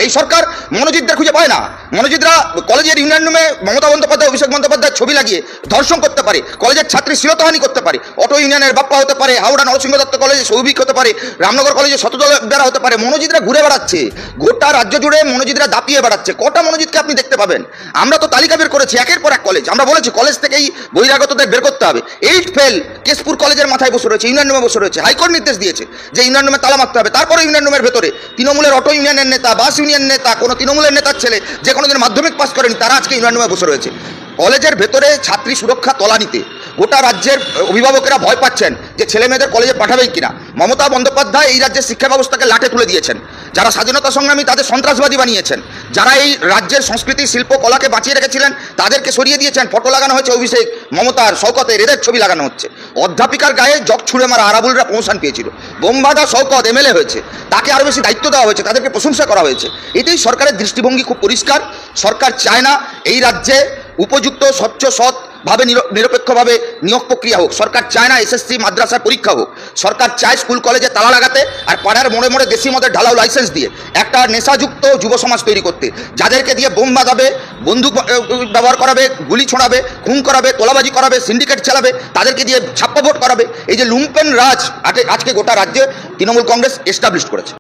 এই সরকার মনোজিতদের খুঁজে পায় না। মনোজিতরা কলেজের ইউনিয়ন রুমে মমতা বন্দ্যোপাধ্যায়, অভিষেক বন্দ্যোপাধ্যায় ছবি লাগিয়ে ধর্ষণ করতে পারে, কলেজের ছাত্রী শ্লীলতাহানি করতে পারে, অটো ইউনিয়নের বাপ্পা হতে পারে, হাওড়া নরসিংহ দত্ত কলেজে সৌভিক হতে পারে, রামনগর কলেজে শতদলেরা হতে পারে। মনোজিতরা ঘুরে বেড়াচ্ছে, গোটা রাজ্য জুড়ে মনোজিতরা দাপিয়ে বেড়াচ্ছে। কটা মনোজিতকে আপনি দেখতে পাবেন? আমরা তো তালিকা বের করেছি একের পর এক কলেজ। আমরা বলেছি কলেজ থেকেই বহিরাগতদের বের করতে হবে। 8 ফেল কেশপুর কলেজের মাথায় বসে রয়েছে, ইউনিয়ন রুমে বসে রয়েছে। হাইকোর্ট নির্দেশ দিয়েছে যে ইউনিয়ন রুমে তালা মারতে হবে। তারপরে ইউনিয়ন রুমের ভেতরে তৃণমূলের অটো ইউনিয়নের নেতা, বাস ইউনিয়ন নেতা, কোনো তৃণমূলের নেতার ছেলে যে কোনোদিন মাধ্যমিক পাস করেনি, তারা আজকে ইউনিয়ন রুমে বসে রয়েছে। কলেজের ভেতরে ছাত্রী সুরক্ষা তলানিতে গোটা রাজ্যের অভিভাবকেরা ভয় পাচ্ছেন যে ছেলে মেয়েদের কলেজে পাঠাবেন কিনা। মমতা বন্দ্যোপাধ্যায় এই রাজ্যের শিক্ষা ব্যবস্থাকে লাটে তুলে দিয়েছেন। যারা স্বাধীনতা সংগ্রামী তাদের সন্ত্রাসবাদী বানিয়েছেন, যারা এই রাজ্যের সংস্কৃতি শিল্প কলাকে বাঁচিয়ে রেখেছিলেন তাদেরকে সরিয়ে দিয়েছেন। ফটো লাগানো হয়েছে অভিষেক, মমতার, শওকতের, এদের ছবি লাগানো হচ্ছে। অধ্যাপিকার গায়ে জগ ছুঁড়ে মারা আরাবুলরা প্রমোশন পেয়েছিল। বোমবাদা শওকত এমএলএ হয়েছে, তাকে আরও বেশি দায়িত্ব দেওয়া হয়েছে, তাদেরকে প্রশংসা করা হয়েছে। এতেই সরকারের দৃষ্টিভঙ্গি খুব পরিষ্কার। সরকার চায় না এই রাজ্যে উপযুক্ত, স্বচ্ছ, সৎভাবে নিরপেক্ষভাবে নিয়োগ প্রক্রিয়া হোক। সরকার চায় না এসএসসি মাদ্রাসার পরীক্ষা হোক। সরকার চায় স্কুল কলেজে তালা লাগাতে আর পাড়ার মোড়ে মোড়ে দেশি মদের ঢালাও লাইসেন্স দিয়ে একটা নেশাযুক্ত যুব সমাজ তৈরি করতে, যাদেরকে দিয়ে বোম বাজাবে, বন্দুক ব্যবহার করাবে, গুলি ছোড়াবে, খুন করাবে, তোলাবাজি করাবে, সিন্ডিকেট চালাবে, তাদেরকে দিয়ে ছাপ্পা ভোট করাবে। এই যে লুম্পেন রাজ আজকে গোটা রাজ্যে তৃণমূল কংগ্রেস এস্টাবলিশ করেছে।